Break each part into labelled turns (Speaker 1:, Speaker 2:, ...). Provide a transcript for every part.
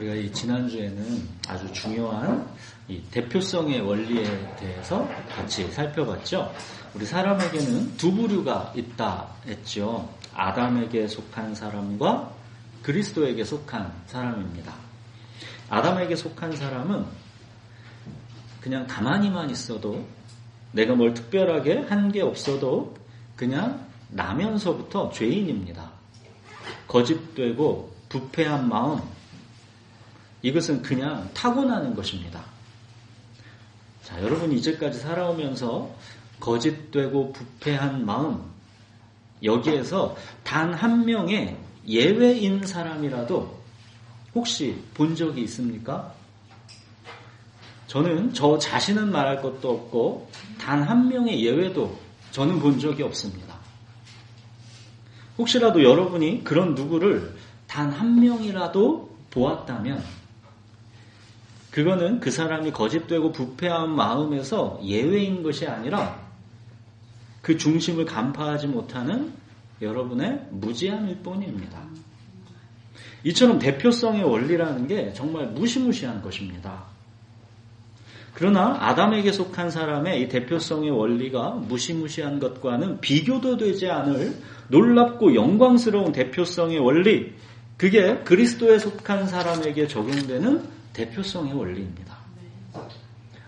Speaker 1: 우리가 이 지난주에는 아주 중요한 이 대표성의 원리에 대해서 같이 살펴봤죠. 우리 사람에게는 두 부류가 있다 했죠. 아담에게 속한 사람과 그리스도에게 속한 사람입니다. 아담에게 속한 사람은 그냥 가만히만 있어도 내가 뭘 특별하게 한 게 없어도 그냥 나면서부터 죄인입니다. 거짓되고 부패한 마음, 이것은 그냥 타고나는 것입니다. 자, 여러분이 이제까지 살아오면서 거짓되고 부패한 마음, 여기에서 단 한 명의 예외인 사람이라도 혹시 본 적이 있습니까? 저는 저 자신은 말할 것도 없고 단 한 명의 예외도 저는 본 적이 없습니다. 혹시라도 여러분이 그런 누구를 단 한 명이라도 보았다면 그거는 그 사람이 거짓되고 부패한 마음에서 예외인 것이 아니라 그 중심을 간파하지 못하는 여러분의 무지함일 뿐입니다. 이처럼 대표성의 원리라는 게 정말 무시무시한 것입니다. 그러나 아담에게 속한 사람의 이 대표성의 원리가 무시무시한 것과는 비교도 되지 않을 놀랍고 영광스러운 대표성의 원리, 그게 그리스도에 속한 사람에게 적용되는 대표성의 원리입니다.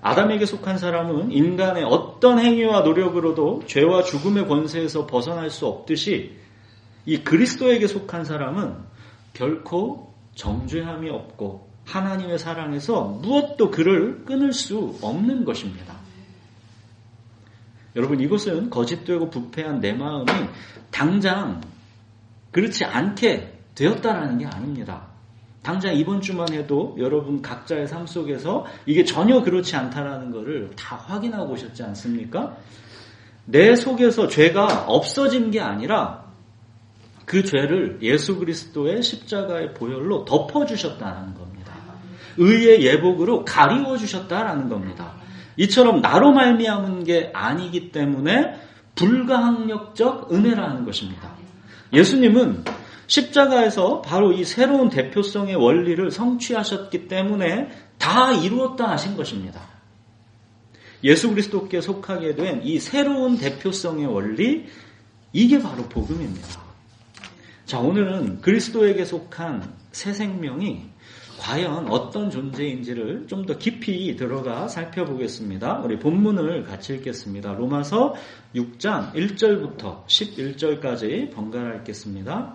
Speaker 1: 아담에게 속한 사람은 인간의 어떤 행위와 노력으로도 죄와 죽음의 권세에서 벗어날 수 없듯이 이 그리스도에게 속한 사람은 결코 정죄함이 없고 하나님의 사랑에서 무엇도 그를 끊을 수 없는 것입니다. 여러분, 이것은 거짓되고 부패한 내 마음이 당장 그렇지 않게 되었다라는 게 아닙니다. 당장 이번 주만 해도 여러분 각자의 삶 속에서 이게 전혀 그렇지 않다라는 것을 다 확인하고 오셨지 않습니까? 내 속에서 죄가 없어진 게 아니라 그 죄를 예수 그리스도의 십자가의 보혈로 덮어주셨다는 겁니다. 의의 예복으로 가리워주셨다라는 겁니다. 이처럼 나로 말미암은 게 아니기 때문에 불가항력적 은혜라는 것입니다. 예수님은 십자가에서 바로 이 새로운 대표성의 원리를 성취하셨기 때문에 다 이루었다 하신 것입니다. 예수 그리스도께 속하게 된 이 새로운 대표성의 원리, 이게 바로 복음입니다. 자, 오늘은 그리스도에게 속한 새 생명이 과연 어떤 존재인지를 좀 더 깊이 들어가 살펴보겠습니다. 우리 본문을 같이 읽겠습니다. 로마서 6장 1절부터 11절까지 번갈아 읽겠습니다.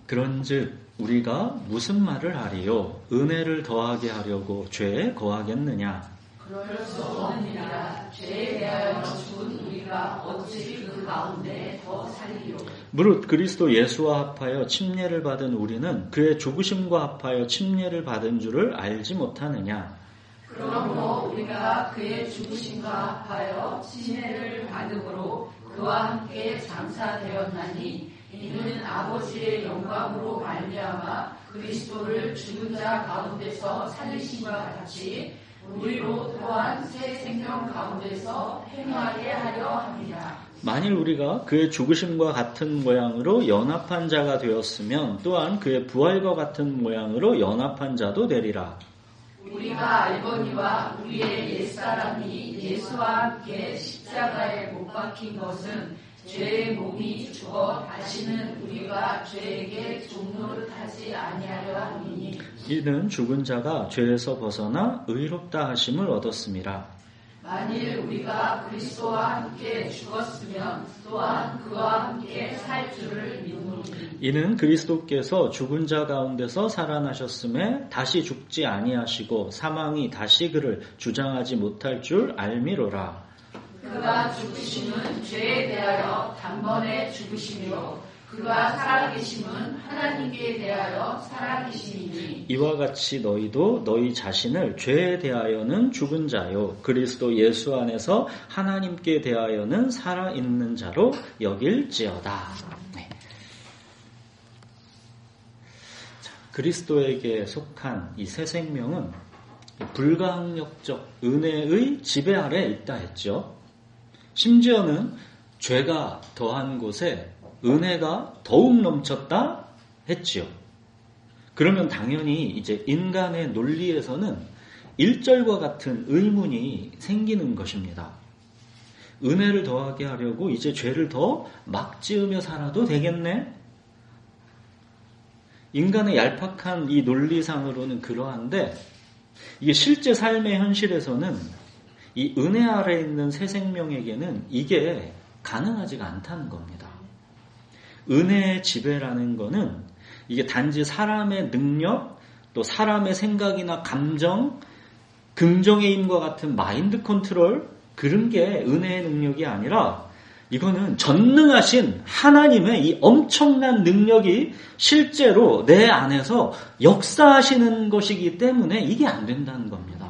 Speaker 1: 그런즉 우리가 무슨 말을 하리요? 은혜를 더하게 하려고 죄에 거하겠느냐?
Speaker 2: 그럴 수 없느니라. 죄에 대하여 죽은 우리가 어찌 그 가운데 더 살리요?
Speaker 1: 무릇 그리스도 예수와 합하여 침례를 받은 우리는 그의 죽으심과 합하여 침례를 받은 줄을 알지 못하느냐?
Speaker 2: 그러므로 우리가 그의 죽으심과 합하여 침례를 받음으로 그와 함께 장사되었나니 이는 아버지의 영광으로 말미암아 그리스도를 죽은 자 가운데서 살리심과 같이 우리로 또한 새 생명 가운데서 행하게 하려 합니다.
Speaker 1: 만일 우리가 그의 죽으심과 같은 모양으로 연합한 자가 되었으면 또한 그의 부활과 같은 모양으로 연합한 자도 되리라.
Speaker 2: 우리가 알거니와 우리의 옛사람이 예수와 함께 십자가에 못 박힌 것은 죄의 몸이 죽어 다시는 우리가 죄에게 종노릇하지 아니하려 함이니
Speaker 1: 이는 죽은 자가 죄에서 벗어나 의롭다 하심을 얻었음이라.
Speaker 2: 만일 우리가 그리스도와 함께 죽었으면 또한 그와 함께 살 줄을 믿노니
Speaker 1: 이는 그리스도께서 죽은 자 가운데서 살아나셨음에 다시 죽지 아니하시고 사망이 다시 그를 주장하지 못할 줄 알미로라.
Speaker 2: 그가 죽으심은 죄에 대하여 단번에 죽으심이요 그가 살아계심은 하나님께 대하여 살아계심이니
Speaker 1: 이와 같이 너희도 너희 자신을 죄에 대하여는 죽은 자요 그리스도 예수 안에서 하나님께 대하여는 살아있는 자로 여길지어다. 네. 자, 그리스도에게 속한 이 새 생명은 불가항력적 은혜의 지배 아래 있다 했죠. 심지어는 죄가 더한 곳에 은혜가 더욱 넘쳤다? 했지요. 그러면 당연히 이제 인간의 논리에서는 1절과 같은 의문이 생기는 것입니다. 은혜를 더하게 하려고 이제 죄를 더 막 지으며 살아도 되겠네? 인간의 얄팍한 이 논리상으로는 그러한데 이게 실제 삶의 현실에서는 이 은혜 아래에 있는 새 생명에게는 이게 가능하지가 않다는 겁니다. 은혜의 지배라는 거는 이게 단지 사람의 능력, 또 사람의 생각이나 감정, 긍정의 힘과 같은 마인드 컨트롤, 그런 게 은혜의 능력이 아니라 이거는 전능하신 하나님의 이 엄청난 능력이 실제로 내 안에서 역사하시는 것이기 때문에 이게 안 된다는 겁니다.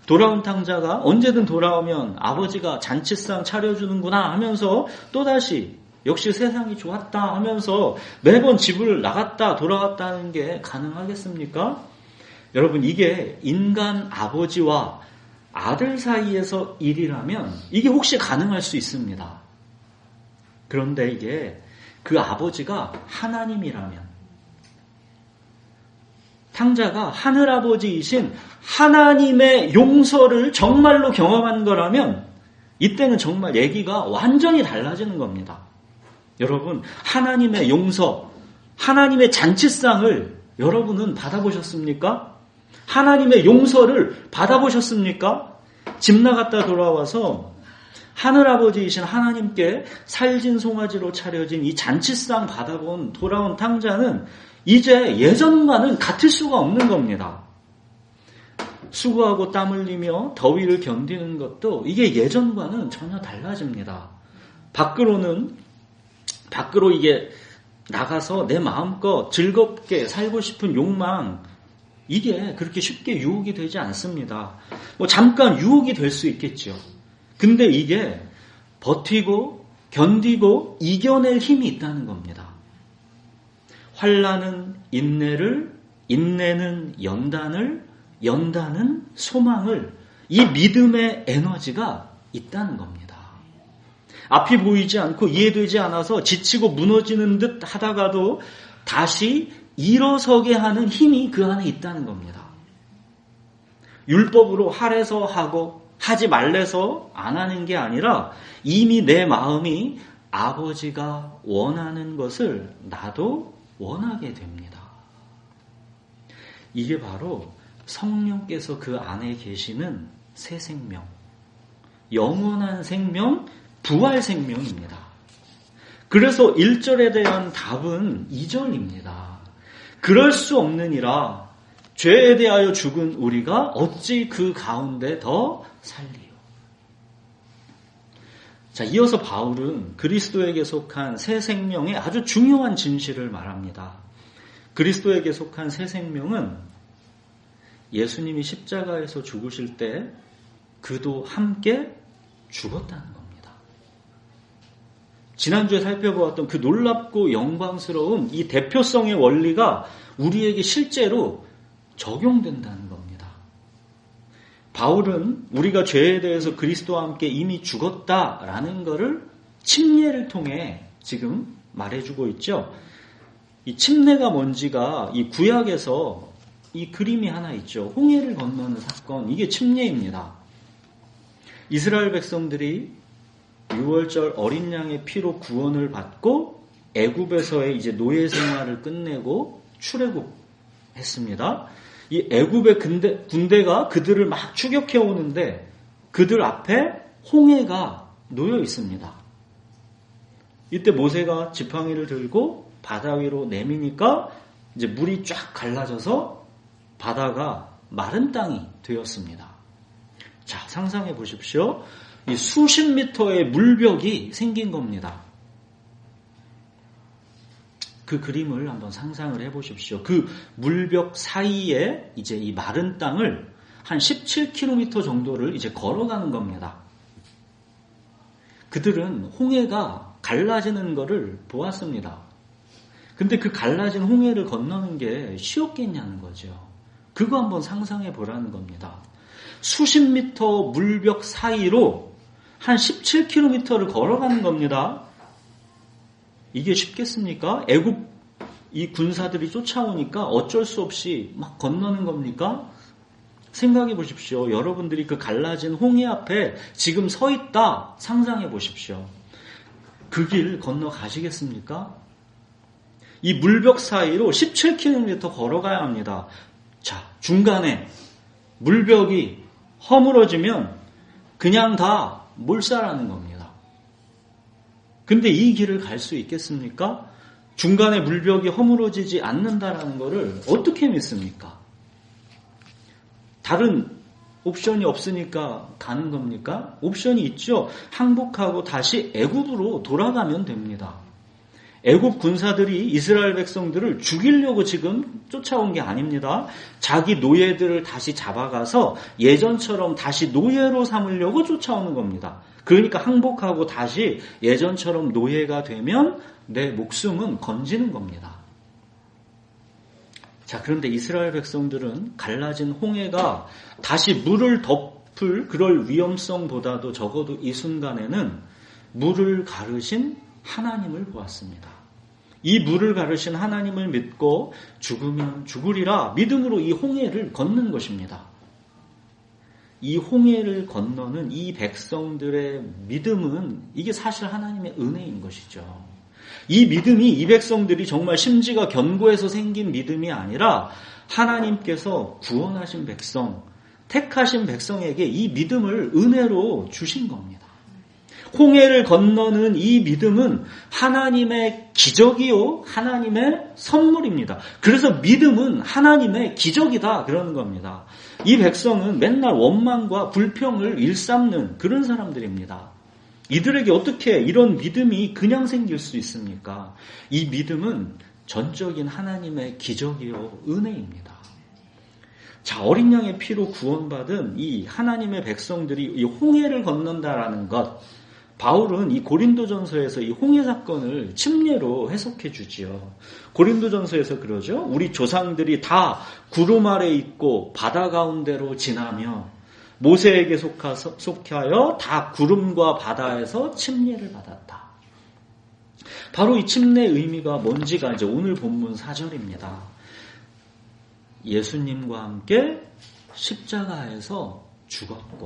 Speaker 1: 돌아온 탕자가 언제든 돌아오면 아버지가 잔치상 차려주는구나 하면서 또다시 역시 세상이 좋았다 하면서 매번 집을 나갔다 돌아갔다 하는 게 가능하겠습니까? 여러분, 이게 인간 아버지와 아들 사이에서 일이라면 이게 혹시 가능할 수 있습니다. 그런데 이게 그 아버지가 하나님이라면, 탕자가 하늘아버지이신 하나님의 용서를 정말로 경험한 거라면 이때는 정말 얘기가 완전히 달라지는 겁니다. 여러분, 하나님의 용서, 하나님의 잔치상을 여러분은 받아보셨습니까? 하나님의 용서를 받아보셨습니까? 집 나갔다 돌아와서 하늘아버지이신 하나님께 살진 송아지로 차려진 이 잔치상 받아본 돌아온 탕자는 이제 예전과는 같을 수가 없는 겁니다. 수고하고 땀 흘리며 더위를 견디는 것도 이게 예전과는 전혀 달라집니다. 밖으로 이게 나가서 내 마음껏 즐겁게 살고 싶은 욕망, 이게 그렇게 쉽게 유혹이 되지 않습니다. 뭐 잠깐 유혹이 될 수 있겠죠. 근데 이게 버티고 견디고 이겨낼 힘이 있다는 겁니다. 환난은 인내를, 인내는 연단을, 연단은 소망을, 이 믿음의 에너지가 있다는 겁니다. 앞이 보이지 않고 이해되지 않아서 지치고 무너지는 듯 하다가도 다시 일어서게 하는 힘이 그 안에 있다는 겁니다. 율법으로 하래서 하고 하지 말래서 안 하는 게 아니라 이미 내 마음이 아버지가 원하는 것을 나도 원하게 됩니다. 이게 바로 성령께서 그 안에 계시는 새 생명, 영원한 생명, 부활 생명입니다. 그래서 1절에 대한 답은 2절입니다. 그럴 수 없느니라 죄에 대하여 죽은 우리가 어찌 그 가운데 더 살리요. 자, 이어서 바울은 그리스도에게 속한 새 생명의 아주 중요한 진실을 말합니다. 그리스도에게 속한 새 생명은 예수님이 십자가에서 죽으실 때 그도 함께 죽었다는 겁니다. 지난주에 살펴보았던 그 놀랍고 영광스러운 이 대표성의 원리가 우리에게 실제로 적용된다는 겁니다. 바울은 우리가 죄에 대해서 그리스도와 함께 이미 죽었다라는 것을 침례를 통해 지금 말해주고 있죠. 이 침례가 뭔지가 이 구약에서 이 그림이 하나 있죠. 홍해를 건너는 사건, 이게 침례입니다. 이스라엘 백성들이 6월절 어린 양의 피로 구원을 받고 애굽에서의 이제 노예 생활을 끝내고 출애굽했습니다. 이 애굽의 군대가 그들을 막 추격해 오는데 그들 앞에 홍해가 놓여 있습니다. 이때 모세가 지팡이를 들고 바다 위로 내미니까 이제 물이 쫙 갈라져서 바다가 마른 땅이 되었습니다. 자, 상상해 보십시오. 이 수십 미터의 물벽이 생긴 겁니다. 그 그림을 한번 상상을 해 보십시오. 그 물벽 사이에 이제 이 마른 땅을 한 17km 정도를 이제 걸어가는 겁니다. 그들은 홍해가 갈라지는 것을 보았습니다. 근데 그 갈라진 홍해를 건너는 게 쉬웠겠냐는 거죠. 그거 한번 상상해 보라는 겁니다. 수십 미터 물벽 사이로 한 17km를 걸어가는 겁니다. 이게 쉽겠습니까? 애굽 이 군사들이 쫓아오니까 어쩔 수 없이 막 건너는 겁니까? 생각해 보십시오. 여러분들이 그 갈라진 홍해 앞에 지금 서 있다 상상해 보십시오. 그 길 건너 가시겠습니까? 이 물벽 사이로 17km 걸어가야 합니다. 자, 중간에 물벽이 허물어지면 그냥 다 몰살하는 겁니다. 근데 이 길을 갈 수 있겠습니까? 중간에 물벽이 허물어지지 않는다라는 것을 어떻게 믿습니까? 다른 옵션이 없으니까 가는 겁니까? 옵션이 있죠. 항복하고 다시 애굽으로 돌아가면 됩니다. 애굽 군사들이 이스라엘 백성들을 죽이려고 지금 쫓아온 게 아닙니다. 자기 노예들을 다시 잡아가서 예전처럼 다시 노예로 삼으려고 쫓아오는 겁니다. 그러니까 항복하고 다시 예전처럼 노예가 되면 내 목숨은 건지는 겁니다. 자, 그런데 이스라엘 백성들은 갈라진 홍해가 다시 물을 덮을 그럴 위험성보다도 적어도 이 순간에는 물을 가르신 하나님을 보았습니다. 이 물을 가르신 하나님을 믿고 죽으면 죽으리라 믿음으로 이 홍해를 걷는 것입니다. 이 홍해를 건너는 이 백성들의 믿음은 이게 사실 하나님의 은혜인 것이죠. 이 믿음이 이 백성들이 정말 심지가 견고해서 생긴 믿음이 아니라 하나님께서 구원하신 백성, 택하신 백성에게 이 믿음을 은혜로 주신 겁니다. 홍해를 건너는 이 믿음은 하나님의 기적이요, 하나님의 선물입니다. 그래서 믿음은 하나님의 기적이다 그러는 겁니다. 이 백성은 맨날 원망과 불평을 일삼는 그런 사람들입니다. 이들에게 어떻게 이런 믿음이 그냥 생길 수 있습니까? 이 믿음은 전적인 하나님의 기적이요, 은혜입니다. 자, 어린 양의 피로 구원받은 이 하나님의 백성들이 이 홍해를 건넌다라는 것, 바울은 이 고린도전서에서 이 홍해 사건을 침례로 해석해 주지요. 고린도전서에서 그러죠. 우리 조상들이 다 구름 아래 있고 바다 가운데로 지나며 모세에게 속하여 다 구름과 바다에서 침례를 받았다. 바로 이 침례의 의미가 뭔지가 이제 오늘 본문 4절입니다. 예수님과 함께 십자가에서 죽었고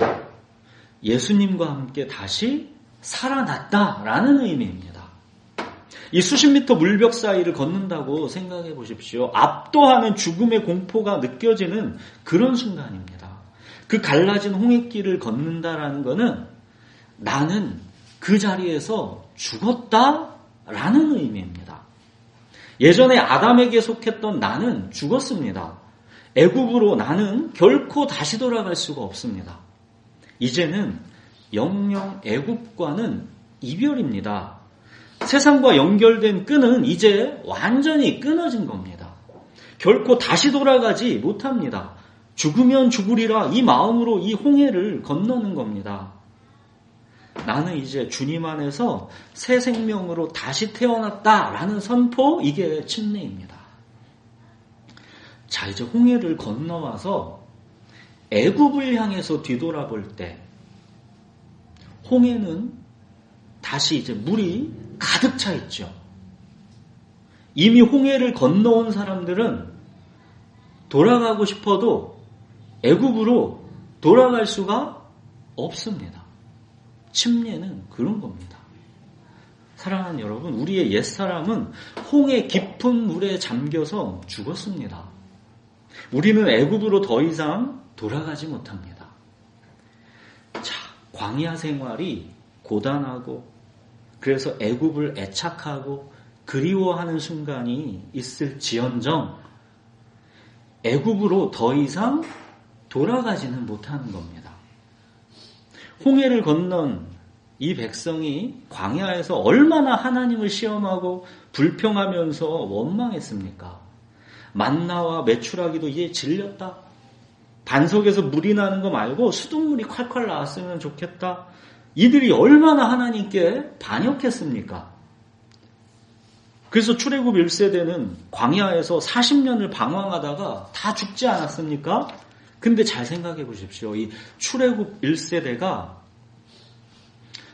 Speaker 1: 예수님과 함께 다시 살아났다라는 의미입니다. 이 수십 미터 물벽 사이를 걷는다고 생각해 보십시오. 압도하는 죽음의 공포가 느껴지는 그런 순간입니다. 그 갈라진 홍해길을 걷는다라는 것은 나는 그 자리에서 죽었다라는 의미입니다. 예전에 아담에게 속했던 나는 죽었습니다. 애굽으로 나는 결코 다시 돌아갈 수가 없습니다. 이제는 영영 애굽과는 이별입니다. 세상과 연결된 끈은 이제 완전히 끊어진 겁니다. 결코 다시 돌아가지 못합니다. 죽으면 죽으리라 이 마음으로 이 홍해를 건너는 겁니다. 나는 이제 주님 안에서 새 생명으로 다시 태어났다라는 선포, 이게 침례입니다. 자, 이제 홍해를 건너와서 애굽을 향해서 뒤돌아볼 때 홍해는 다시 이제 물이 가득 차 있죠. 이미 홍해를 건너온 사람들은 돌아가고 싶어도 애굽으로 돌아갈 수가 없습니다. 침례는 그런 겁니다. 사랑하는 여러분, 우리의 옛사람은 홍해 깊은 물에 잠겨서 죽었습니다. 우리는 애굽으로 더 이상 돌아가지 못합니다. 자, 광야 생활이 고단하고 그래서 애굽을 애착하고 그리워하는 순간이 있을지언정 애굽으로 더 이상 돌아가지는 못하는 겁니다. 홍해를 건넌 이 백성이 광야에서 얼마나 하나님을 시험하고 불평하면서 원망했습니까? 만나와 메추라기도 이제 질렸다. 반석에서 물이 나는 거 말고 수돗물이 콸콸 나왔으면 좋겠다. 이들이 얼마나 하나님께 반역했습니까? 그래서 출애굽 1세대는 광야에서 40년을 방황하다가 다 죽지 않았습니까? 근데 잘 생각해 보십시오. 이 출애굽 1세대가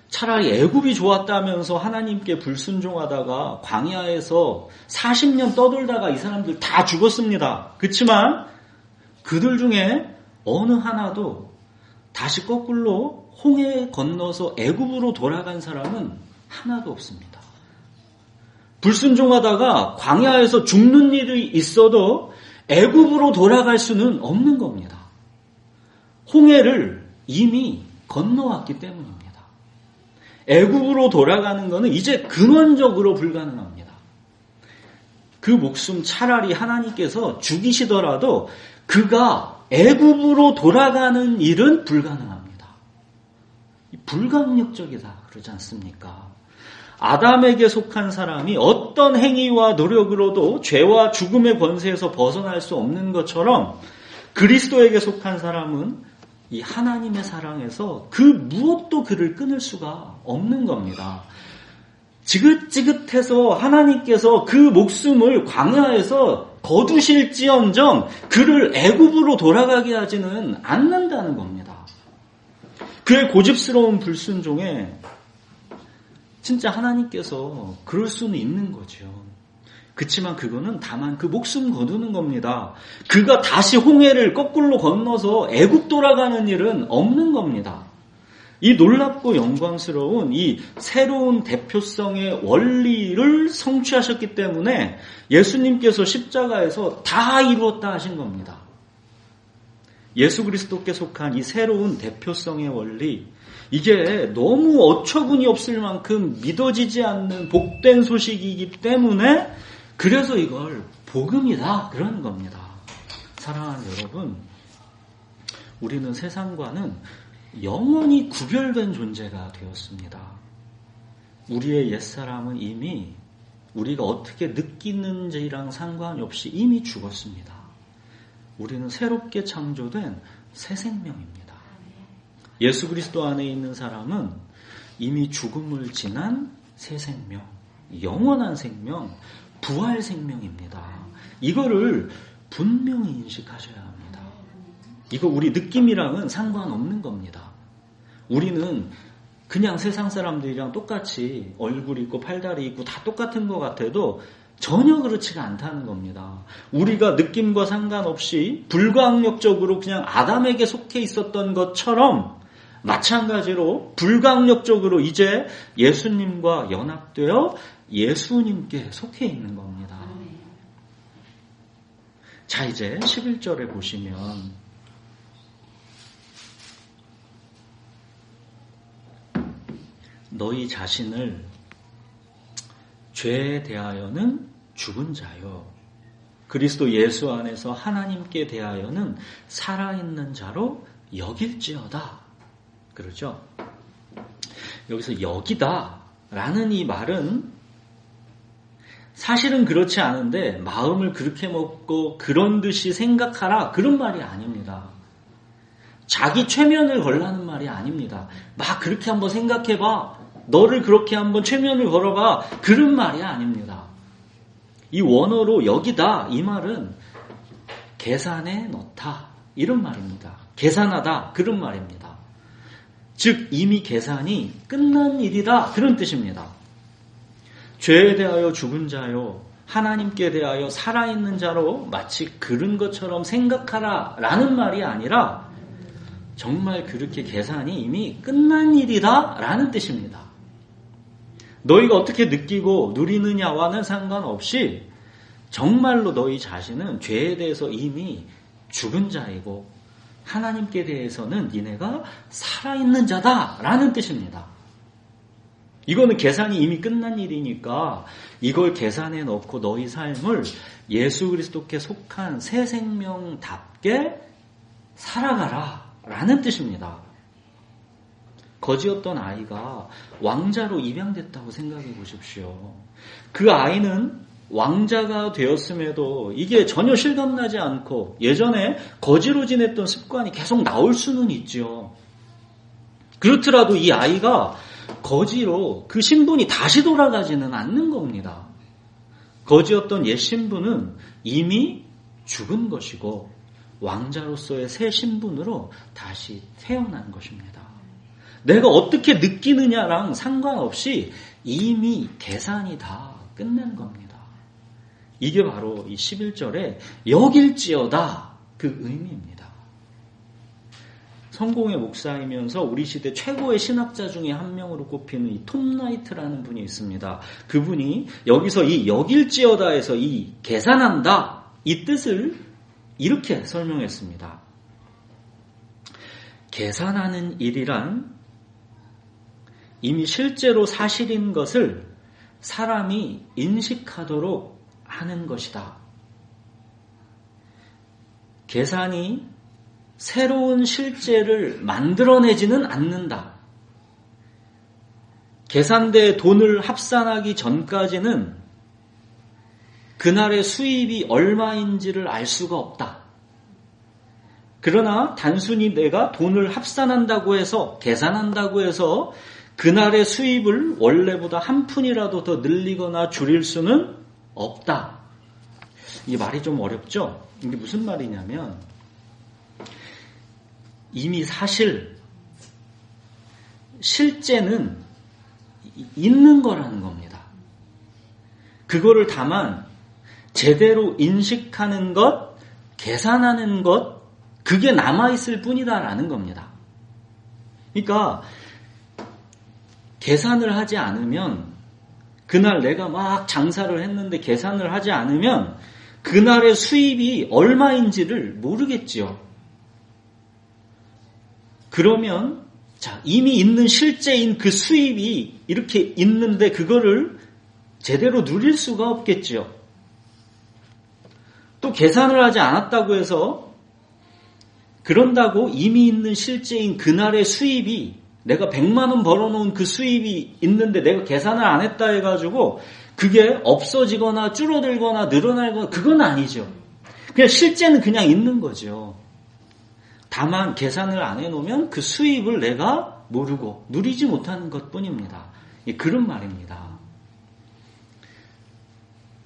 Speaker 1: 차라리 애굽이 좋았다면서 하나님께 불순종하다가 광야에서 40년 떠돌다가 이 사람들 다 죽었습니다. 그렇지만 그들 중에 어느 하나도 다시 거꾸로 홍해 건너서 애굽으로 돌아간 사람은 하나도 없습니다. 불순종하다가 광야에서 죽는 일이 있어도 애굽으로 돌아갈 수는 없는 겁니다. 홍해를 이미 건너왔기 때문입니다. 애굽으로 돌아가는 것은 이제 근원적으로 불가능합니다. 그 목숨 차라리 하나님께서 죽이시더라도 그가 애굽으로 돌아가는 일은 불가능합니다. 불가항력적이다 그러지 않습니까? 아담에게 속한 사람이 어떤 행위와 노력으로도 죄와 죽음의 권세에서 벗어날 수 없는 것처럼 그리스도에게 속한 사람은 이 하나님의 사랑에서 그 무엇도 그를 끊을 수가 없는 겁니다. 지긋지긋해서 하나님께서 그 목숨을 광야에서 거두실지언정 그를 애굽으로 돌아가게 하지는 않는다는 겁니다. 그의 고집스러운 불순종에 진짜 하나님께서 그럴 수는 있는 거죠. 그렇지만 그거는 다만 그 목숨 거두는 겁니다. 그가 다시 홍해를 거꾸로 건너서 애굽 돌아가는 일은 없는 겁니다. 이 놀랍고 영광스러운 이 새로운 대표성의 원리를 성취하셨기 때문에 예수님께서 십자가에서 다 이루었다 하신 겁니다. 예수 그리스도께 속한 이 새로운 대표성의 원리, 이게 너무 어처구니 없을 만큼 믿어지지 않는 복된 소식이기 때문에 그래서 이걸 복음이다 그러는 겁니다. 사랑하는 여러분, 우리는 세상과는 영원히 구별된 존재가 되었습니다. 우리의 옛사람은 이미 우리가 어떻게 느끼는지랑 상관이 없이 이미 죽었습니다. 우리는 새롭게 창조된 새 생명입니다. 예수 그리스도 안에 있는 사람은 이미 죽음을 지난 새 생명, 영원한 생명, 부활 생명입니다. 이거를 분명히 인식하셔야 합니다. 이거 우리 느낌이랑은 상관없는 겁니다. 우리는 그냥 세상 사람들이랑 똑같이 얼굴 있고 팔다리 있고 다 똑같은 것 같아도 전혀 그렇지가 않다는 겁니다. 우리가 느낌과 상관없이 불가항력적으로 그냥 아담에게 속해 있었던 것처럼 마찬가지로 불가항력적으로 이제 예수님과 연합되어 예수님께 속해 있는 겁니다. 자, 이제 11절에 보시면 너희 자신을 죄에 대하여는 죽은 자요 그리스도 예수 안에서 하나님께 대하여는 살아있는 자로 여길지어다. 그렇죠? 여기서 여기다 라는 이 말은 사실은 그렇지 않은데 마음을 그렇게 먹고 그런 듯이 생각하라 그런 말이 아닙니다. 자기 최면을 걸라는 말이 아닙니다. 막 그렇게 한번 생각해봐. 너를 그렇게 한번 최면을 걸어봐. 그런 말이 아닙니다. 이 원어로 여기다 이 말은 계산에 넣다 이런 말입니다. 계산하다 그런 말입니다. 즉 이미 계산이 끝난 일이다 그런 뜻입니다. 죄에 대하여 죽은 자요 하나님께 대하여 살아있는 자로 마치 그런 것처럼 생각하라 라는 말이 아니라 정말 그렇게 계산이 이미 끝난 일이다 라는 뜻입니다. 너희가 어떻게 느끼고 누리느냐와는 상관없이 정말로 너희 자신은 죄에 대해서 이미 죽은 자이고 하나님께 대해서는 니네가 살아있는 자다 라는 뜻입니다. 이거는 계산이 이미 끝난 일이니까 이걸 계산해 넣고 너희 삶을 예수 그리스도께 속한 새 생명답게 살아가라 라는 뜻입니다. 거지였던 아이가 왕자로 입양됐다고 생각해 보십시오. 그 아이는 왕자가 되었음에도 이게 전혀 실감나지 않고 예전에 거지로 지냈던 습관이 계속 나올 수는 있죠. 그렇더라도 이 아이가 거지로 그 신분이 다시 돌아가지는 않는 겁니다. 거지였던 옛 신분은 이미 죽은 것이고 왕자로서의 새 신분으로 다시 태어난 것입니다. 내가 어떻게 느끼느냐랑 상관없이 이미 계산이 다 끝난 겁니다. 이게 바로 이 11절에 여길지어다 그 의미입니다. 성공의 목사이면서 우리 시대 최고의 신학자 중에 한 명으로 꼽히는 이 톰 라이트라는 분이 있습니다. 그분이 여기서 이 여길지어다에서 이 계산한다 이 뜻을 이렇게 설명했습니다. 계산하는 일이란 이미 실제로 사실인 것을 사람이 인식하도록 하는 것이다. 계산이 새로운 실제를 만들어내지는 않는다. 계산대에 돈을 합산하기 전까지는 그날의 수입이 얼마인지를 알 수가 없다. 그러나 단순히 내가 돈을 합산한다고 해서 계산한다고 해서 그날의 수입을 원래보다 한 푼이라도 더 늘리거나 줄일 수는 없다. 이 말이 좀 어렵죠? 이게 무슨 말이냐면 이미 사실 실제는 있는 거라는 겁니다. 그거를 다만 제대로 인식하는 것, 계산하는 것, 그게 남아있을 뿐이다라는 겁니다. 그러니까 계산을 하지 않으면 그날 내가 막 장사를 했는데 계산을 하지 않으면 그날의 수입이 얼마인지를 모르겠지요. 그러면 자, 이미 있는 실제인 그 수입이 이렇게 있는데 그거를 제대로 누릴 수가 없겠지요. 또 계산을 하지 않았다고 해서 그런다고 이미 있는 실제인 그날의 수입이 내가 100만 원 벌어놓은 그 수입이 있는데 내가 계산을 안 했다 해가지고 그게 없어지거나 줄어들거나 늘어나거나 그건 아니죠. 그냥 실제는 그냥 있는 거죠. 다만 계산을 안 해놓으면 그 수입을 내가 모르고 누리지 못하는 것뿐입니다. 그런 말입니다.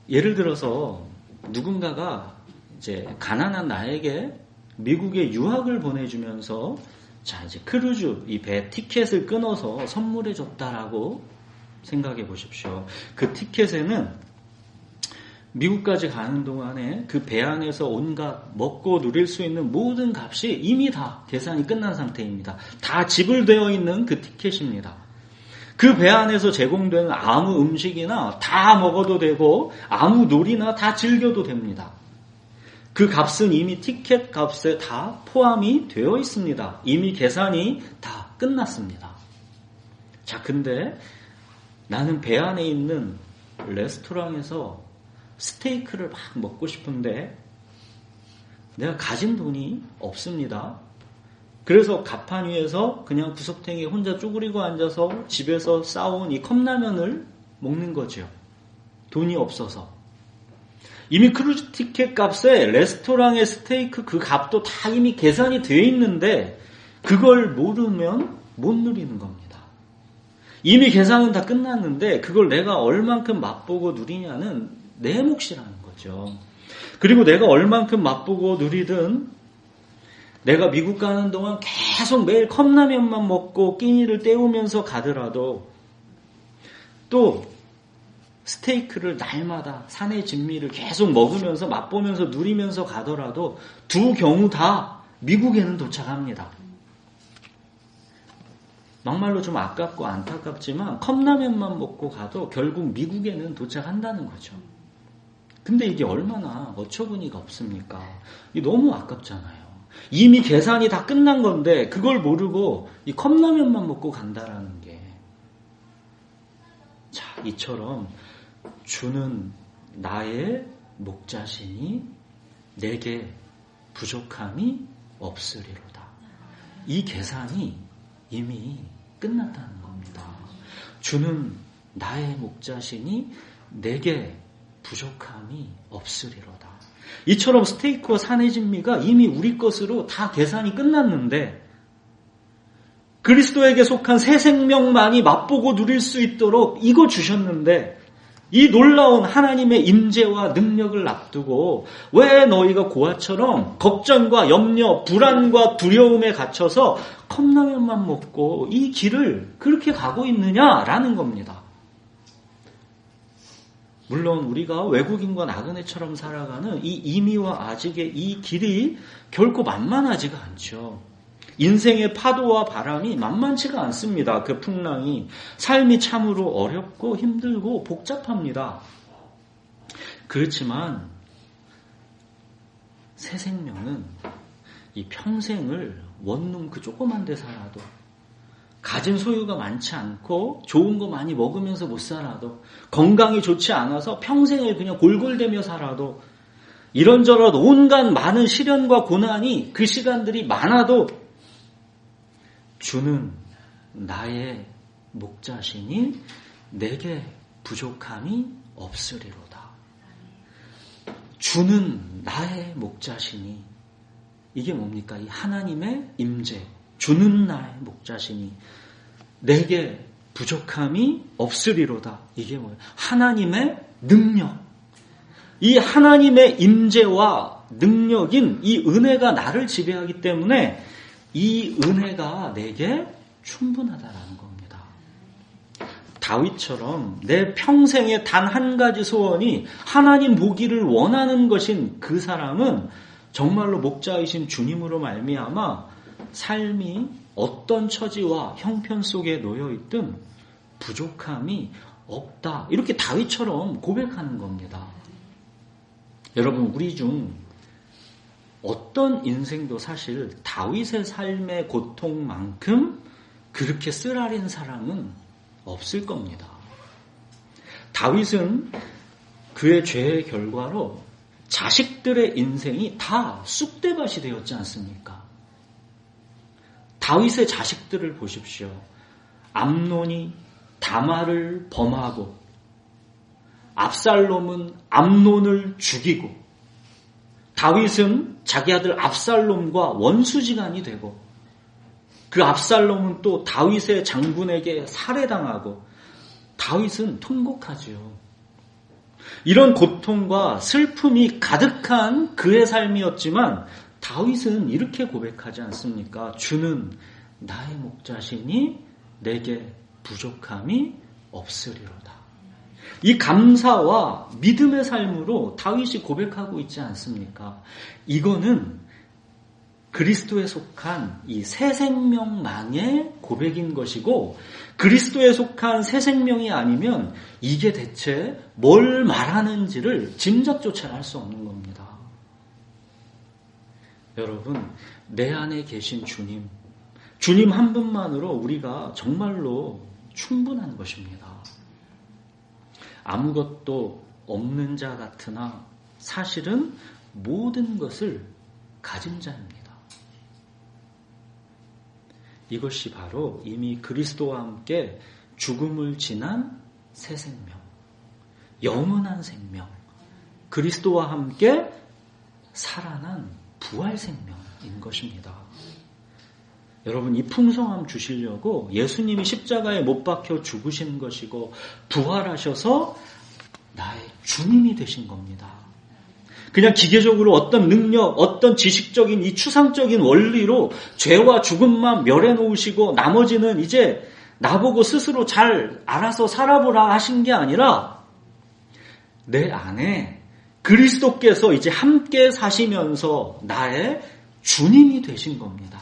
Speaker 1: 예를 들어서 누군가가 이제 가난한 나에게 미국에 유학을 보내주면서 자, 이제 크루즈, 이 배 티켓을 끊어서 선물해 줬다라고 생각해 보십시오. 그 티켓에는 미국까지 가는 동안에 그 배 안에서 온갖 먹고 누릴 수 있는 모든 값이 이미 다 계산이 끝난 상태입니다. 다 지불되어 있는 그 티켓입니다. 그 배 안에서 제공되는 아무 음식이나 다 먹어도 되고 아무 놀이나 다 즐겨도 됩니다. 그 값은 이미 티켓 값에 다 포함이 되어 있습니다. 이미 계산이 다 끝났습니다. 자, 근데 나는 배 안에 있는 레스토랑에서 스테이크를 막 먹고 싶은데 내가 가진 돈이 없습니다. 그래서 갑판 위에서 그냥 구석탱이에 혼자 쭈그리고 앉아서 집에서 싸온 이 컵라면을 먹는 거죠. 돈이 없어서. 이미 크루즈 티켓 값에 레스토랑의 스테이크 그 값도 다 이미 계산이 되어 있는데 그걸 모르면 못 누리는 겁니다. 이미 계산은 다 끝났는데 그걸 내가 얼만큼 맛보고 누리냐는 내 몫이라는 거죠. 그리고 내가 얼만큼 맛보고 누리든 내가 미국 가는 동안 계속 매일 컵라면만 먹고 끼니를 때우면서 가더라도 또 스테이크를 날마다 산의 진미를 계속 먹으면서 맛보면서 누리면서 가더라도 두 경우 다 미국에는 도착합니다. 막말로 좀 아깝고 안타깝지만 컵라면만 먹고 가도 결국 미국에는 도착한다는 거죠. 근데 이게 얼마나 어처구니가 없습니까? 이게 너무 아깝잖아요. 이미 계산이 다 끝난 건데 그걸 모르고 이 컵라면만 먹고 간다라는 게. 자, 이처럼 주는 나의 목자시니 내게 부족함이 없으리로다. 이 계산이 이미 끝났다는 겁니다. 주는 나의 목자시니 내게 부족함이 없으리로다. 이처럼 스테이크와 산의 진미가 이미 우리 것으로 다 계산이 끝났는데 그리스도에게 속한 새 생명만이 맛보고 누릴 수 있도록 이거 주셨는데 이 놀라운 하나님의 임재와 능력을 앞두고 왜 너희가 고아처럼 걱정과 염려, 불안과 두려움에 갇혀서 컵라면만 먹고 이 길을 그렇게 가고 있느냐라는 겁니다. 물론 우리가 외국인과 나그네처럼 살아가는 이 이미와 아직의 이 길이 결코 만만하지가 않죠. 인생의 파도와 바람이 만만치가 않습니다. 그 풍랑이. 삶이 참으로 어렵고 힘들고 복잡합니다. 그렇지만 새 생명은 이 평생을 원룸 그 조그만 데 살아도, 가진 소유가 많지 않고 좋은 거 많이 먹으면서 못 살아도, 건강이 좋지 않아서 평생을 그냥 골골대며 살아도, 이런저런 온갖 많은 시련과 고난이 그 시간들이 많아도 주는 나의 목자시니 내게 부족함이 없으리로다. 주는 나의 목자시니, 이게 뭡니까? 이 하나님의 임재, 주는 나의 목자시니 내게 부족함이 없으리로다. 이게 뭐예요? 하나님의 능력. 이 하나님의 임재와 능력인 이 은혜가 나를 지배하기 때문에 이 은혜가 내게 충분하다라는 겁니다. 다윗처럼 내 평생에 단 한 가지 소원이 하나님 보기를 원하는 것인 그 사람은 정말로 목자이신 주님으로 말미암아 삶이 어떤 처지와 형편 속에 놓여있든 부족함이 없다. 이렇게 다윗처럼 고백하는 겁니다. 여러분, 우리 중 어떤 인생도 사실 다윗의 삶의 고통만큼 그렇게 쓰라린 사람은 없을 겁니다. 다윗은 그의 죄의 결과로 자식들의 인생이 다 쑥대밭이 되었지 않습니까? 다윗의 자식들을 보십시오. 암논이 다말을 범하고, 압살롬은 암논을 죽이고, 다윗은 자기 아들 압살롬과 원수지간이 되고, 그 압살롬은 또 다윗의 장군에게 살해당하고, 다윗은 통곡하지요. 이런 고통과 슬픔이 가득한 그의 삶이었지만 다윗은 이렇게 고백하지 않습니까? 주는 나의 목자시니 내게 부족함이 없으리로다. 이 감사와 믿음의 삶으로 다윗이 고백하고 있지 않습니까? 이거는 그리스도에 속한 이 새 생명만의 고백인 것이고, 그리스도에 속한 새 생명이 아니면 이게 대체 뭘 말하는지를 짐작조차 할 수 없는 겁니다. 여러분, 내 안에 계신 주님 한 분만으로 우리가 정말로 충분한 것입니다. 아무것도 없는 자 같으나 사실은 모든 것을 가진 자입니다. 이것이 바로 이미 그리스도와 함께 죽음을 지난 새 생명, 영원한 생명, 그리스도와 함께 살아난 부활 생명인 것입니다. 여러분, 이 풍성함 주시려고 예수님이 십자가에 못 박혀 죽으신 것이고 부활하셔서 나의 주님이 되신 겁니다. 그냥 기계적으로 어떤 능력, 어떤 지식적인 이 추상적인 원리로 죄와 죽음만 멸해 놓으시고 나머지는 이제 나보고 스스로 잘 알아서 살아보라 하신 게 아니라 내 안에 그리스도께서 이제 함께 사시면서 나의 주님이 되신 겁니다.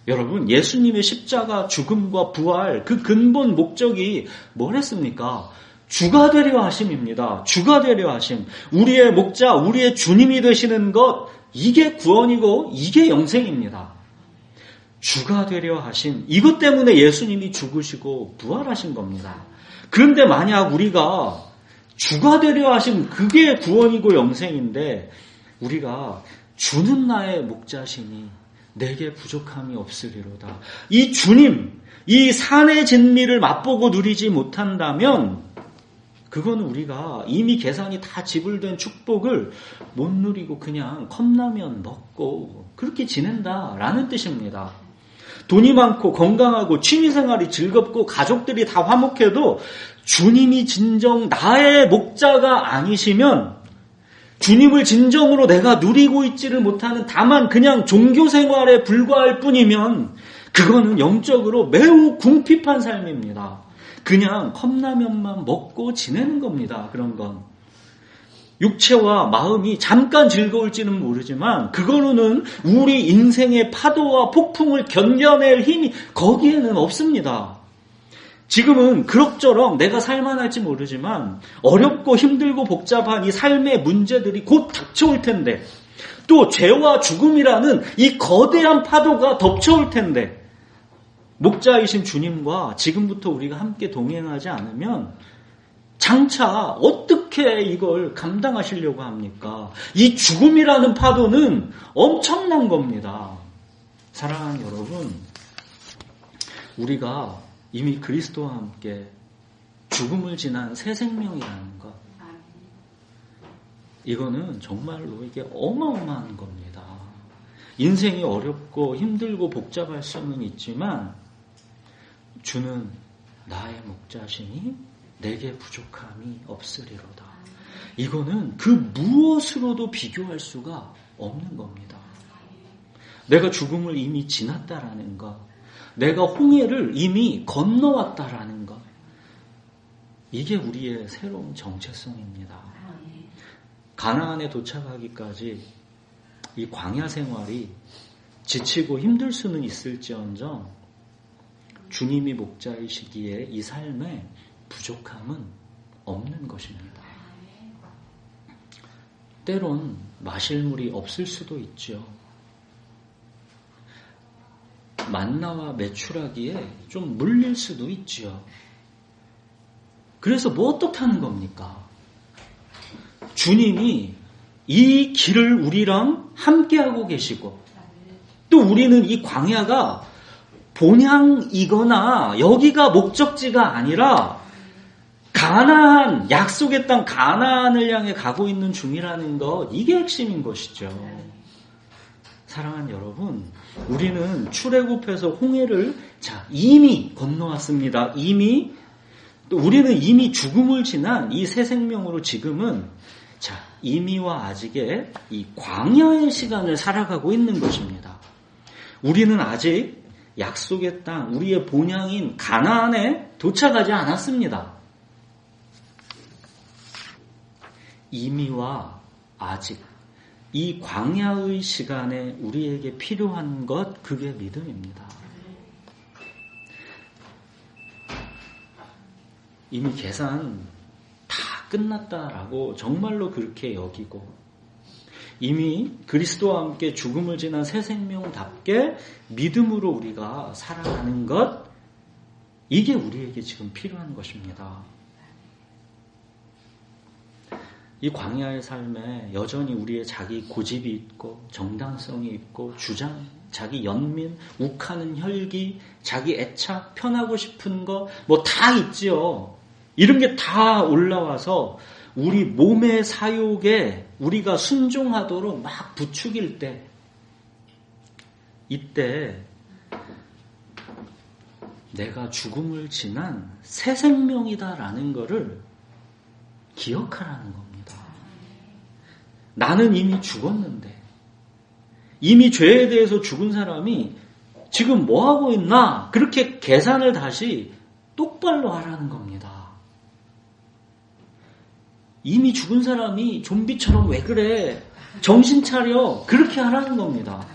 Speaker 1: 여러분, 예수님의 십자가 죽음과 부활, 그 근본 목적이 뭐랬습니까? 주가 되려 하심입니다. 주가 되려 하심. 우리의 목자, 우리의 주님이 되시는 것, 이게 구원이고 이게 영생입니다. 주가 되려 하심. 이것 때문에 예수님이 죽으시고 부활하신 겁니다. 그런데 만약 우리가 주가 되려 하심, 그게 구원이고 영생인데 우리가 주는 나의 목자시니 내게 부족함이 없으리로다. 이 주님, 이 산의 진미를 맛보고 누리지 못한다면 그건 우리가 이미 계산이 다 지불된 축복을 못 누리고 그냥 컵라면 먹고 그렇게 지낸다라는 뜻입니다. 돈이 많고 건강하고 취미생활이 즐겁고 가족들이 다 화목해도 주님이 진정 나의 목자가 아니시면 주님을 진정으로 내가 누리고 있지를 못하는 다만 그냥 종교생활에 불과할 뿐이면 그거는 영적으로 매우 궁핍한 삶입니다. 그냥 컵라면만 먹고 지내는 겁니다. 그런 건. 육체와 마음이 잠깐 즐거울지는 모르지만 그거로는 우리 인생의 파도와 폭풍을 견뎌낼 힘이 거기에는 없습니다. 지금은 그럭저럭 내가 살만할지 모르지만 어렵고 힘들고 복잡한 이 삶의 문제들이 곧 닥쳐올 텐데 또 죄와 죽음이라는 이 거대한 파도가 덮쳐올 텐데 목자이신 주님과 지금부터 우리가 함께 동행하지 않으면 장차 어떻게 이걸 감당하시려고 합니까? 이 죽음이라는 파도는 엄청난 겁니다. 사랑하는 여러분, 우리가 이미 그리스도와 함께 죽음을 지난 새 생명이라는 것, 이거는 정말로 이게 어마어마한 겁니다. 인생이 어렵고 힘들고 복잡할 수는 있지만 주는 나의 목자시니 내게 부족함이 없으리로다. 이거는 그 무엇으로도 비교할 수가 없는 겁니다. 내가 죽음을 이미 지났다라는 것, 내가 홍해를 이미 건너왔다라는 것, 이게 우리의 새로운 정체성입니다. 가나안에 도착하기까지 이 광야 생활이 지치고 힘들 수는 있을지언정 주님이 목자이시기에 이 삶에 부족함은 없는 것입니다. 때론 마실 물이 없을 수도 있죠. 만나와 메추라기에 좀 물릴 수도 있죠. 그래서 뭐 어떻다는 겁니까? 주님이 이 길을 우리랑 함께하고 계시고 또 우리는 이 광야가 본향이거나 여기가 목적지가 아니라 가나안, 약속의 땅 가나안을 향해 가고 있는 중이라는 것, 이게 핵심인 것이죠. 사랑하는 여러분, 우리는 출애굽해서 홍해를 이미 건너왔습니다. 또 우리는 이미 죽음을 지난 이 새 생명으로 지금은 이미와 아직의 이 광야의 시간을 살아가고 있는 것입니다. 우리는 아직 약속의 땅, 우리의 본향인 가나안에 도착하지 않았습니다. 이미와 아직 이 광야의 시간에 우리에게 필요한 것, 그게 믿음입니다. 이미 계산 다 끝났다라고 정말로 그렇게 여기고 이미 그리스도와 함께 죽음을 지난 새 생명답게 믿음으로 우리가 살아가는 것, 이게 우리에게 지금 필요한 것입니다. 이 광야의 삶에 여전히 우리의 자기 고집이 있고 정당성이 있고 주장, 자기 연민, 욱하는 혈기, 자기 애착, 편하고 싶은 거 뭐 다 있지요. 이런 게 다 올라와서 우리 몸의 사욕에 우리가 순종하도록 막 부추길 때, 이때 내가 죽음을 지난 새 생명이다라는 것을 기억하라는 겁니다. 나는 이미 죽었는데, 이미 죄에 대해서 죽은 사람이 지금 뭐 하고 있나? 그렇게 계산을 다시 똑바로 하라는 겁니다. 이미 죽은 사람이 좀비처럼 왜 그래? 정신 차려. 그렇게 하라는 겁니다.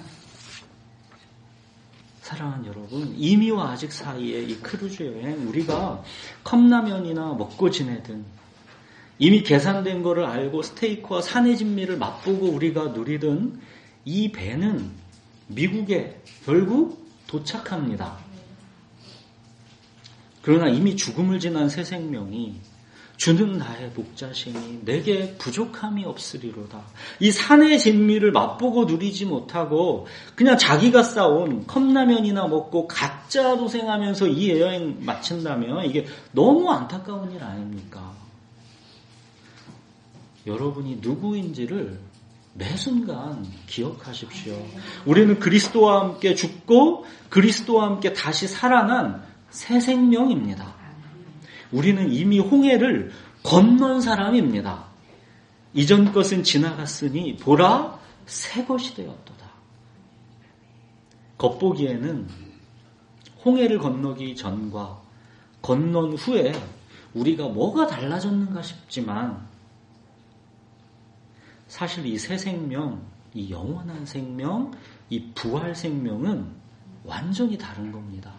Speaker 1: 사랑하는 여러분, 이미와 아직 사이에 이 크루즈 여행, 우리가 컵라면이나 먹고 지내든 이미 계산된 거를 알고 스테이크와 산의 진미를 맛보고 우리가 누리든 이 배는 미국에 결국 도착합니다. 그러나 이미 죽음을 지난 새 생명이 주는 나의 목자시니 내게 부족함이 없으리로다. 이 산의 진미를 맛보고 누리지 못하고 그냥 자기가 싸온 컵라면이나 먹고 가짜 도생하면서 이 여행 마친다면 이게 너무 안타까운 일 아닙니까? 여러분이 누구인지를 매 순간 기억하십시오. 우리는 그리스도와 함께 죽고 그리스도와 함께 다시 살아난 새 생명입니다. 우리는 이미 홍해를 건넌 사람입니다. 이전 것은 지나갔으니 보라 새 것이 되었도다. 겉보기에는 홍해를 건너기 전과 건넌 후에 우리가 뭐가 달라졌는가 싶지만 사실 이 새 생명, 이 영원한 생명, 이 부활 생명은 완전히 다른 겁니다.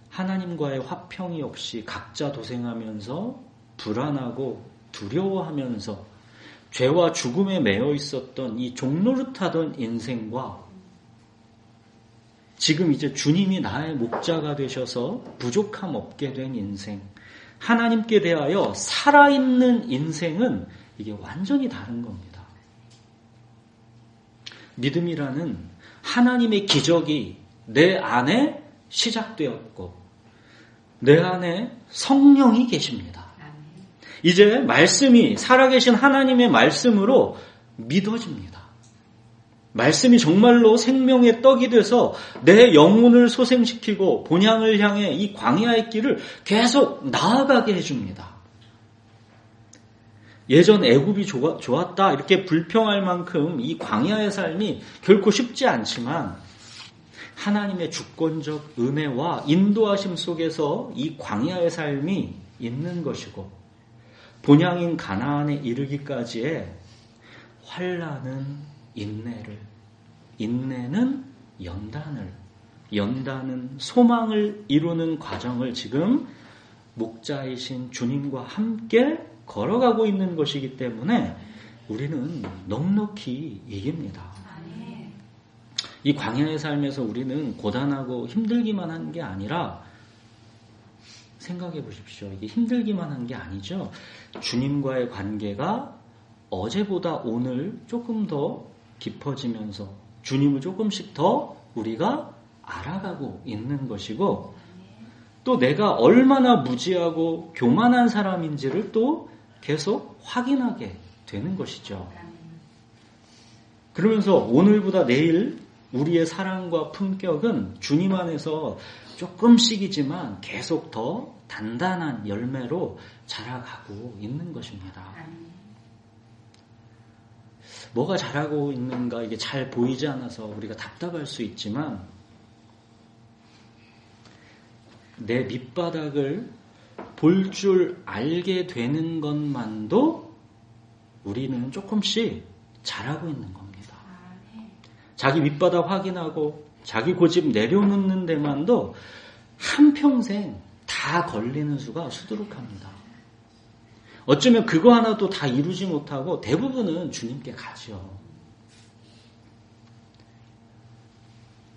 Speaker 1: 하나님과의 화평이 없이 각자 도생하면서 불안하고 두려워하면서 죄와 죽음에 매여 있었던 이 종노릇하던 인생과 지금 이제 주님이 나의 목자가 되셔서 부족함 없게 된 인생, 하나님께 대하여 살아있는 인생은 이게 완전히 다른 겁니다. 믿음이라는 하나님의 기적이 내 안에 시작되었고 내 안에 성령이 계십니다. 이제 말씀이 살아계신 하나님의 말씀으로 믿어집니다. 말씀이 정말로 생명의 떡이 돼서 내 영혼을 소생시키고 본향을 향해 이 광야의 길을 계속 나아가게 해줍니다. 예전 애굽이 좋았다 이렇게 불평할 만큼 이 광야의 삶이 결코 쉽지 않지만 하나님의 주권적 은혜와 인도하심 속에서 이 광야의 삶이 있는 것이고 본향인 가나안에 이르기까지의 환난은 인내를, 인내는 연단을, 연단은 소망을 이루는 과정을 지금 목자이신 주님과 함께 걸어가고 있는 것이기 때문에 우리는 넉넉히 이깁니다. 이 광야의 삶에서 우리는 고단하고 힘들기만 한 게 아니라 생각해 보십시오. 이게 힘들기만 한 게 아니죠. 주님과의 관계가 어제보다 오늘 조금 더 깊어지면서 주님을 조금씩 더 우리가 알아가고 있는 것이고 또 내가 얼마나 무지하고 교만한 사람인지를 또 계속 확인하게 되는 것이죠. 그러면서 오늘보다 내일 우리의 사랑과 품격은 주님 안에서 조금씩이지만 계속 더 단단한 열매로 자라가고 있는 것입니다. 뭐가 자라고 있는가 이게 잘 보이지 않아서 우리가 답답할 수 있지만 내 밑바닥을 볼 줄 알게 되는 것만도 우리는 조금씩 자라고 있는 겁니다. 자기 밑바닥 확인하고 자기 고집 내려놓는 데만도 한평생 다 걸리는 수가 수두룩합니다. 어쩌면 그거 하나도 다 이루지 못하고 대부분은 주님께 가죠.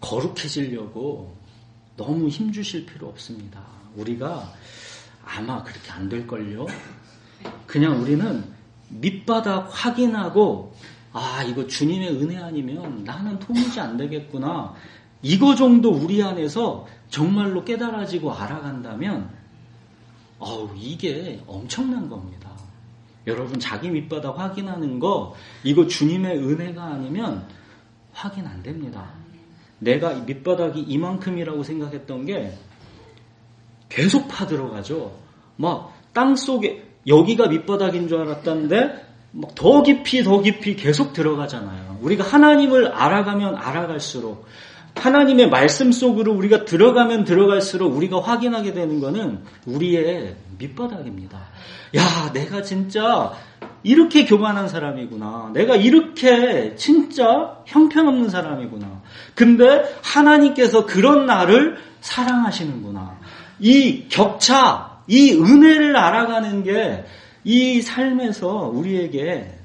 Speaker 1: 거룩해지려고 너무 힘주실 필요 없습니다. 우리가 아마 그렇게 안 될걸요. 그냥 우리는 밑바닥 확인하고 이거 주님의 은혜 아니면 나는 도무지 안 되겠구나. 이거 정도 우리 안에서 정말로 깨달아지고 알아간다면 이게 엄청난 겁니다. 여러분 자기 밑바닥 확인하는 거 이거 주님의 은혜가 아니면 확인 안 됩니다. 내가 밑바닥이 이만큼이라고 생각했던 게 계속 파들어가죠. 막 땅속에 여기가 밑바닥인 줄 알았다는데 막 더 깊이 계속 들어가잖아요. 우리가 하나님을 알아가면 알아갈수록 하나님의 말씀 속으로 우리가 들어가면 들어갈수록 우리가 확인하게 되는 거는 우리의 밑바닥입니다. 야, 내가 진짜 이렇게 교만한 사람이구나. 내가 이렇게 진짜 형편없는 사람이구나. 근데 하나님께서 그런 나를 사랑하시는구나. 이 격차, 이 은혜를 알아가는 게 이 삶에서 우리에게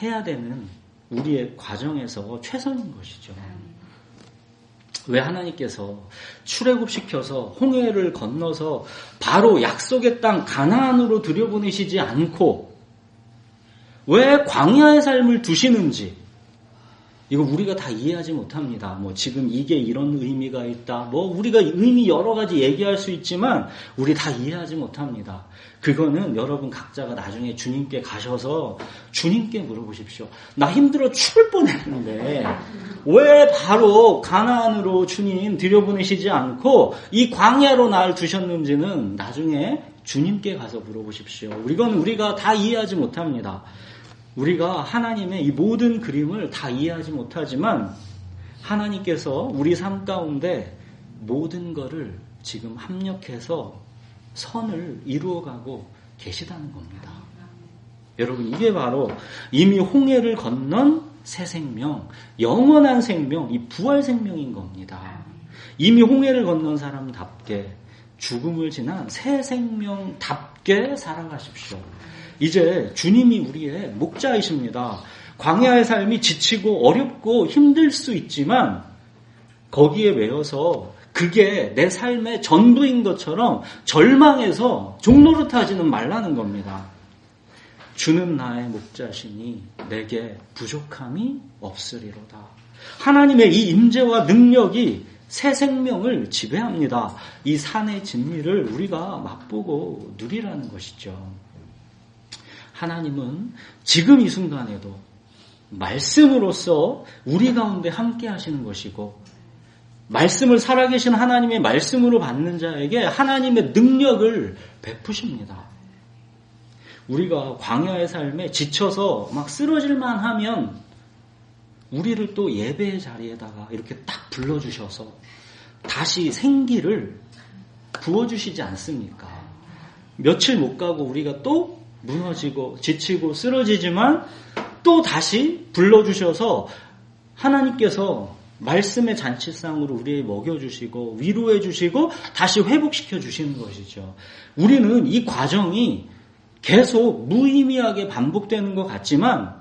Speaker 1: 해야 되는 우리의 과정에서 최선인 것이죠. 왜 하나님께서 출애굽시켜서 홍해를 건너서 바로 약속의 땅 가나안으로 들여보내시지 않고 왜 광야의 삶을 두시는지 이거 우리가 다 이해하지 못합니다. 뭐 지금 이게 이런 의미가 있다. 뭐 우리가 의미 여러 가지 얘기할 수 있지만 우리 다 이해하지 못합니다. 그거는 여러분 각자가 나중에 주님께 가셔서 주님께 물어보십시오. 나 힘들어 죽을 뻔했는데 왜 바로 가나안으로 주님 들여보내시지 않고 이 광야로 날 두셨는지는 나중에 주님께 가서 물어보십시오. 이건 우리가 다 이해하지 못합니다. 우리가 하나님의 이 모든 그림을 다 이해하지 못하지만 하나님께서 우리 삶 가운데 모든 것을 지금 합력해서 선을 이루어가고 계시다는 겁니다. 여러분 이게 바로 이미 홍해를 건넌 새 생명, 영원한 생명, 이 부활 생명인 겁니다. 이미 홍해를 건넌 사람답게 죽음을 지난 새 생명답게 살아가십시오. 이제 주님이 우리의 목자이십니다. 광야의 삶이 지치고 어렵고 힘들 수 있지만 거기에 매여서 그게 내 삶의 전부인 것처럼 절망해서 종노릇하지는 말라는 겁니다. 주는 나의 목자시니 내게 부족함이 없으리로다. 하나님의 이 임재와 능력이 새 생명을 지배합니다. 이 산의 진리를 우리가 맛보고 누리라는 것이죠. 하나님은 지금 이 순간에도 말씀으로서 우리 가운데 함께 하시는 것이고 말씀을 살아계신 하나님의 말씀으로 받는 자에게 하나님의 능력을 베푸십니다. 우리가 광야의 삶에 지쳐서 막 쓰러질만 하면 우리를 또 예배의 자리에다가 이렇게 딱 불러주셔서 다시 생기를 부어주시지 않습니까? 며칠 못 가고 우리가 또 무너지고 지치고 쓰러지지만 또 다시 불러주셔서 하나님께서 말씀의 잔치상으로 우리에게 먹여주시고 위로해주시고 다시 회복시켜 주시는 것이죠. 우리는 이 과정이 계속 무의미하게 반복되는 것 같지만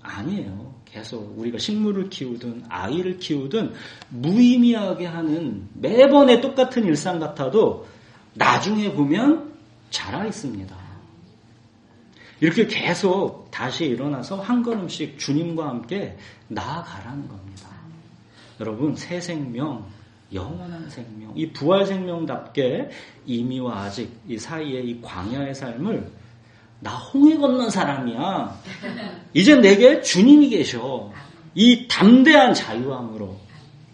Speaker 1: 아니에요. 계속 우리가 식물을 키우든 아이를 키우든 무의미하게 하는 매번의 똑같은 일상 같아도 나중에 보면 자라 있습니다. 이렇게 계속 다시 일어나서 한 걸음씩 주님과 함께 나아가라는 겁니다. 여러분, 새 생명, 영원한 생명, 이 부활 생명답게 이미와 아직 이 사이에 이 광야의 삶을 나 홍해 건넌 사람이야. 이제 내게 주님이 계셔. 이 담대한 자유함으로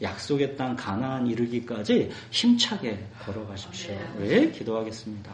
Speaker 1: 약속의 땅 가나안 이르기까지 힘차게 걸어가십시오. 네, 기도하겠습니다.